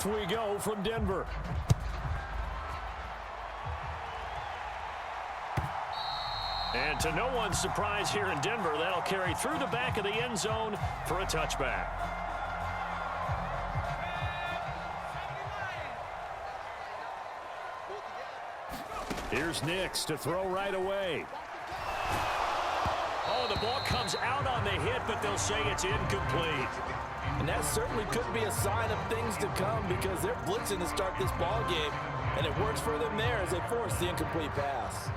Off we go from Denver. And to no one's surprise here in Denver, that'll carry through the back of the end zone for a touchback. Here's Nix to throw right away. Oh, the ball comes out on the hit, but they'll say it's incomplete. And that certainly could be a sign of things to come because they're blitzing to start this ball game, and it works for them there as they force the incomplete pass.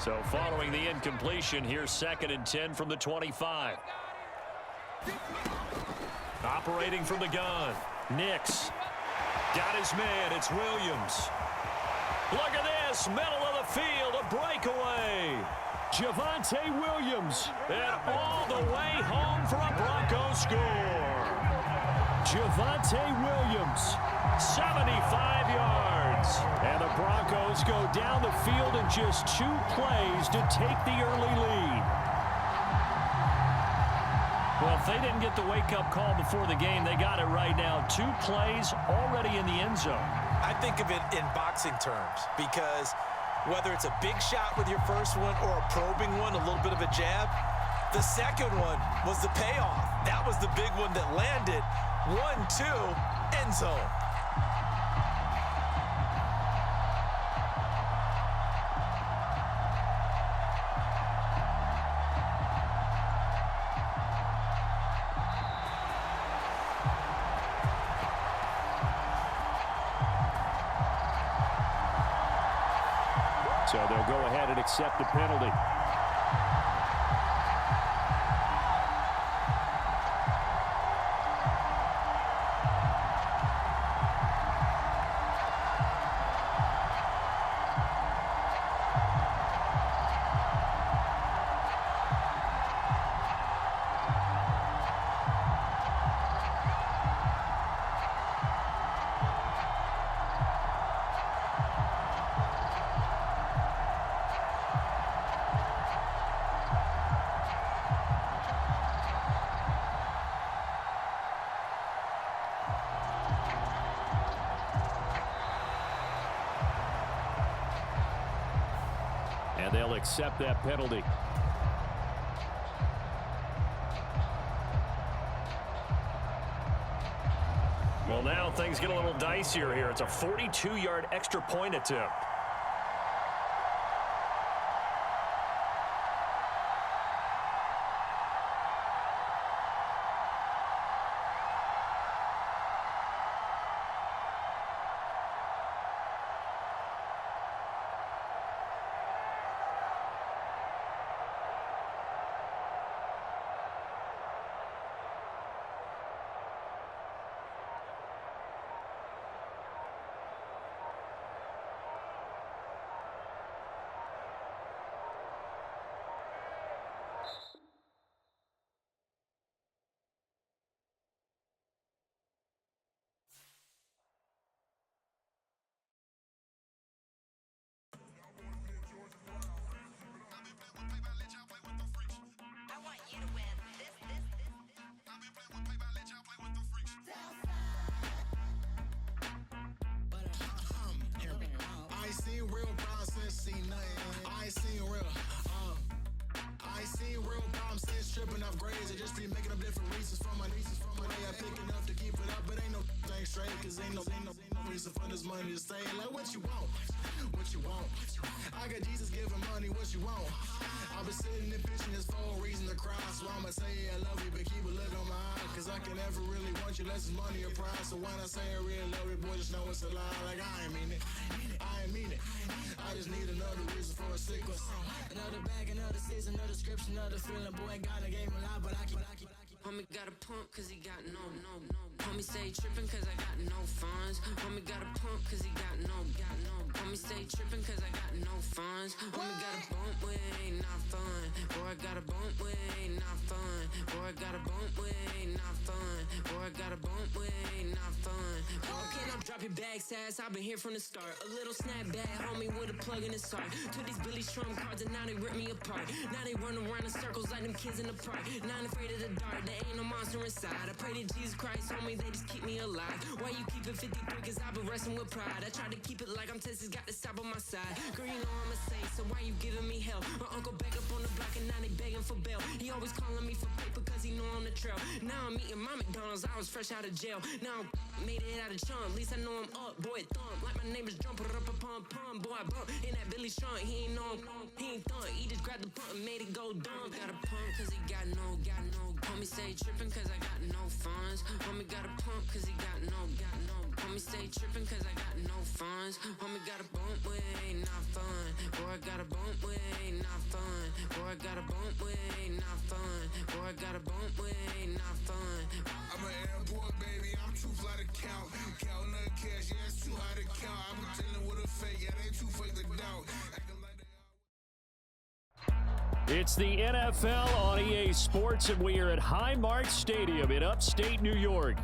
So following the incompletion, here's 2nd and 10 from the 25. Operating from the gun, Nix. Got his man, it's Williams. Look at this, middle of the field, a breakaway. Javonte Williams, and all the way home for a Broncos score. Javonte Williams, 75 yards. And the Broncos go down the field in just 2 plays to take the early lead. Well, if they didn't get the wake-up call before the game, they got it right now. 2 plays already in the end zone. I think of it in boxing terms because whether it's a big shot with your first one or a probing one, a little bit of a jab, the second one was the payoff. That was the big one that landed. 1-2, end zone. So they'll go ahead and accept the penalty. And they'll accept that penalty. Well, now things get a little dicier here. It's a 42-yard extra point attempt. Tripping off grades, I just be making up different reasons for my nieces. From my day, I pick enough to keep it up, but ain't no thing straight, cause ain't no reason for this money to stay. Like, what you want? What you want? I got Jesus giving money, what you want? I've been sitting and pitching this for a reason to cry, so I'ma say I love you, but keep a look on my eye, cause I can never really want you unless it's money or pride. So when I say I really love you, boy, just know it's a lie. Like, I ain't mean it. I ain't mean it. I just need another reason for a sequence. Another bag, another season, another description, another feeling. Boy, got a game a lot, but I keep. Homie got a pump cause he got no. Homie say trippin' cause I got no funds. Homie got a pump cause he got no. Homie stay tripping cause I got no funds. Homie got a bump with ain't not fun. Boy, I got a bump with ain't not fun. Boy, I got a bump with ain't not fun. Boy, I got a bump with ain't not fun. Okay, now drop your bag, sass. I've been here from the start. A little snapback, homie, with a plug in his heart. Took these Billy Strum cards and now they rip me apart. Now they run around in circles like them kids in the park. Not afraid of the dark, there ain't no monster inside. I pray to Jesus Christ, homie, they just keep me alive. Why you keep it 53? Cause I've been wrestling with pride. I try to keep it like I'm Texas, got the stop on my side. Girl, you know I'm a saint, so why you giving me hell? My uncle back up on the block and now they begging for bail. He always calling me for paper cause he know I'm the trail. Now I'm eating my McDonald's, I was fresh out of jail. Now I made it out of chunk, at least I know I'm up. Boy, thump, like my neighbors jump, put up a pump, pump. Boy, I bump in that Billy Strong, he ain't know, he ain't thump. He just grabbed the pump and made it go dumb. Got a pump cause he got no. Homie stay tripping cause I got no funds. Homie got a pump cause he got no. Homie stay tripping cause I got no funds. Homie got a bump with ain't not fun. Boy, I got a bump with ain't not fun. Boy, I got a bump with ain't not fun. Boy, I got a bump with ain't not fun. I'm an airport baby, I'm too fly to count. Counting the cash, yeah, it's too high to count. I'm dealing with a fake, yeah, they too fake to doubt. It's the NFL on EA Sports, and we are at Highmark Stadium in upstate New York.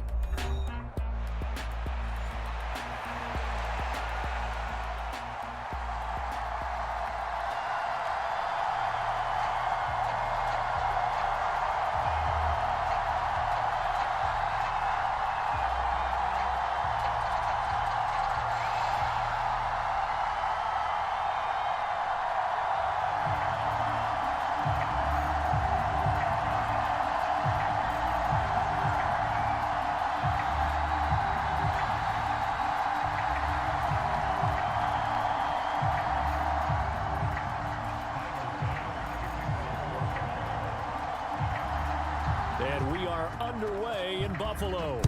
And we are underway in Buffalo.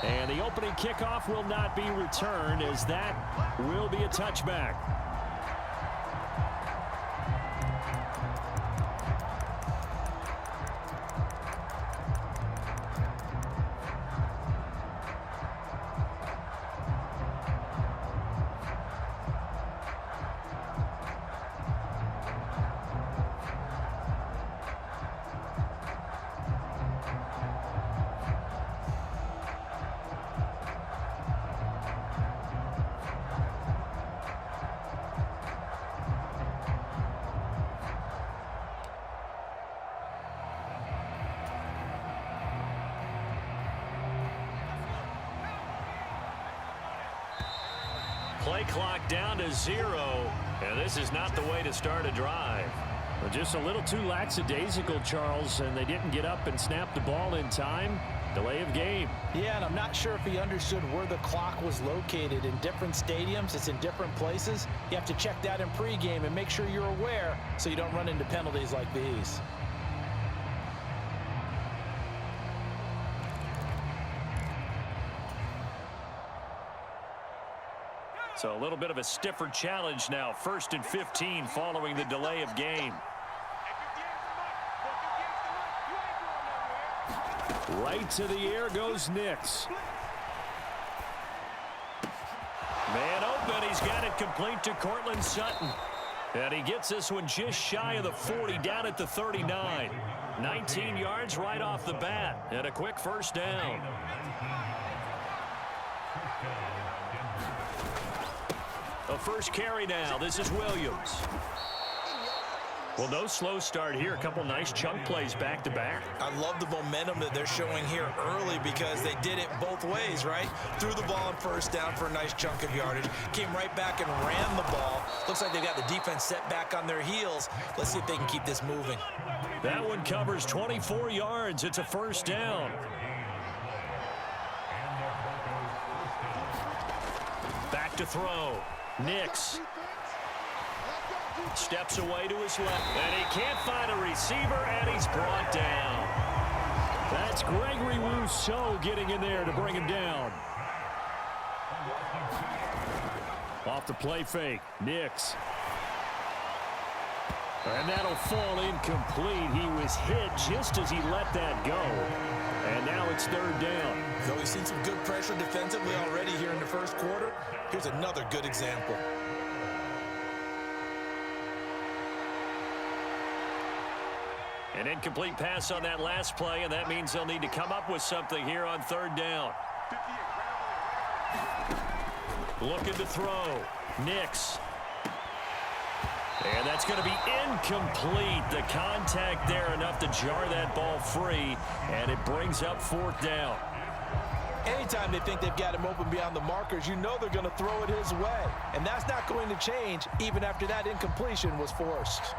And the opening kickoff will not be returned, as that will be a touchback. Play clock down to 0, and this is not the way to start a drive. Well, just a little too lackadaisical, Charles, and they didn't get up and snap the ball in time. Delay of game. Yeah, and I'm not sure if he understood where the clock was located. In different stadiums, it's in different places. You have to check that in pregame and make sure you're aware so you don't run into penalties like these. So a little bit of a stiffer challenge now. 1st and 15 following the delay of game. Right to the air goes Nix. Man open. He's got it complete to Cortland Sutton. And he gets this one just shy of the 40, down at the 39. 19 yards right off the bat. And a quick first down. A first carry now. This is Williams. Well, no slow start here. A couple nice chunk plays back-to-back. I love the momentum that they're showing here early because they did it both ways, right? Threw the ball on first down for a nice chunk of yardage. Came right back and ran the ball. Looks like they've got the defense set back on their heels. Let's see if they can keep this moving. That one covers 24 yards. It's a first down. Back to throw. Nix steps away to his left, and he can't find a receiver, and he's brought down. That's Gregory Rousseau getting in there to bring him down. Off the play fake, Nix. And that'll fall incomplete. He was hit just as he let that go. And now it's third down. So we've seen some good pressure defensively already here in the first quarter. Here's another good example. An incomplete pass on that last play, and that means they'll need to come up with something here on third down. Looking to throw. Nix. And that's going to be incomplete. The contact there enough to jar that ball free, and it brings up fourth down. Anytime they think they've got him open beyond the markers, you know they're going to throw it his way. And that's not going to change even after that incompletion was forced.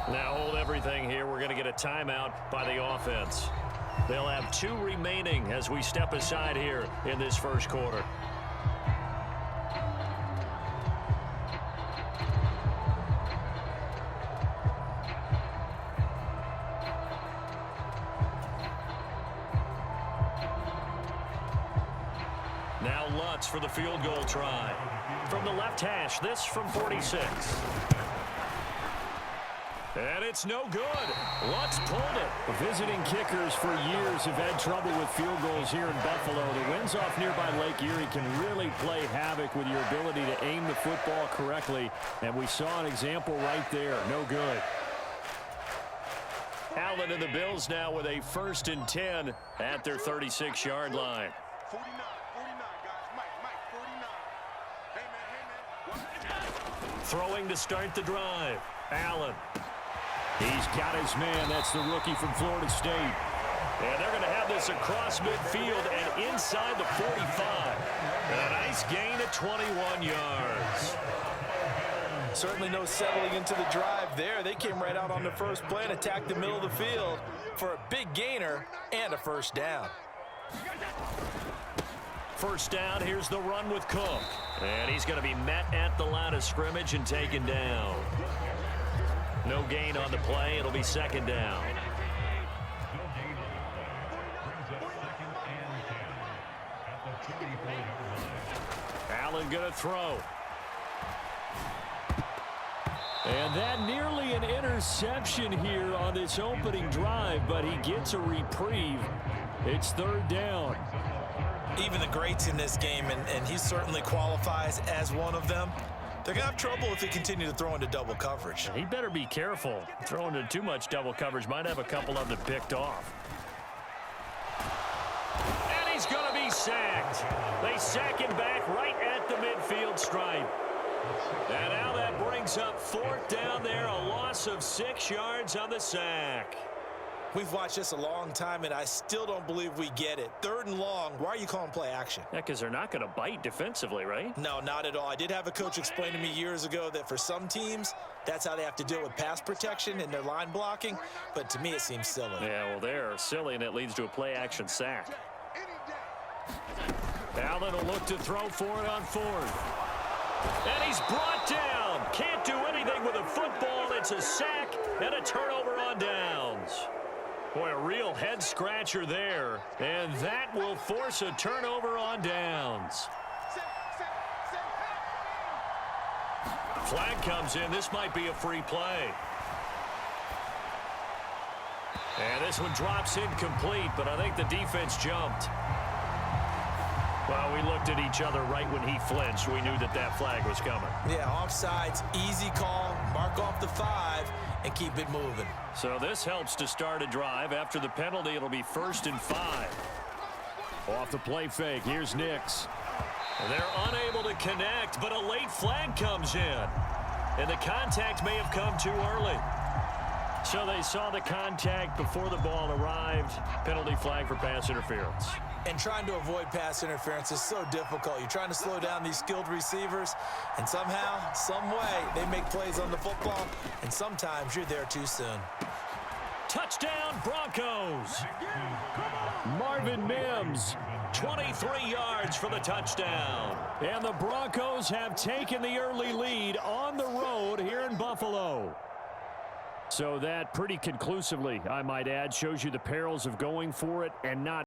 Now hold everything here. We're going to get a timeout by the offense. They'll have 2 remaining as we step aside here in this first quarter. Now Lutz for the field goal try. From the left hash, this from 46. And it's no good. Lutz pulled it. Visiting kickers for years have had trouble with field goals here in Buffalo. The winds off nearby Lake Erie can really play havoc with your ability to aim the football correctly. And we saw an example right there. No good. Allen and the Bills now with a 1st and 10 at their 36-yard line. 49, guys. Mike, 49. Hey, man. Throwing to start the drive. Allen. He's got his man. That's the rookie from Florida State. And they're going to have this across midfield and inside the 45. And a nice gain of 21 yards. Certainly no settling into the drive there. They came right out on the first play and attacked the middle of the field for a big gainer and a first down. First down, here's the run with Cook. And he's going to be met at the line of scrimmage and taken down. No gain on the play. It'll be second down. Allen going to throw. And that nearly an interception here on this opening drive, but he gets a reprieve. It's third down. Even the greats in this game, and he certainly qualifies as one of them, they're going to have trouble if they continue to throw into double coverage. He better be careful. Throwing into too much double coverage might have a couple of them picked off. And he's going to be sacked. They sack him back right at the midfield stripe. And now that brings up fourth down there, a loss of 6 yards on the sack. We've watched this a long time, and I still don't believe we get it. Third and long, why are you calling play action? Yeah, because they're not going to bite defensively, right? No, not at all. I did have a coach explain to me years ago that for some teams, that's how they have to deal with pass protection and their line blocking, but to me it seems silly. Yeah, well, they're silly, and it leads to a play-action sack. Allen will look to throw for it on fourth. And he's brought down. Can't do anything with a football. It's a sack and a turnover on downs. Boy, a real head-scratcher there. And that will force a turnover on downs. Flag comes in. This might be a free play. And this one drops incomplete, but I think the defense jumped. Well, we looked at each other right when he flinched. We knew that that flag was coming. Yeah, offsides, easy call, mark off the 5, and keep it moving. So this helps to start a drive. After the penalty, it'll be 1st and 5. Off the play fake, here's Nix. And they're unable to connect, but a late flag comes in. And the contact may have come too early. So they saw the contact before the ball arrived. Penalty flag for pass interference. And trying to avoid pass interference is so difficult. You're trying to slow down these skilled receivers, and somehow, some way, they make plays on the football, and sometimes you're there too soon. Touchdown, Broncos. Marvin Mims, 23 yards for the touchdown. And the Broncos have taken the early lead on the road here in Buffalo. So that pretty conclusively, I might add, shows you the perils of going for it and not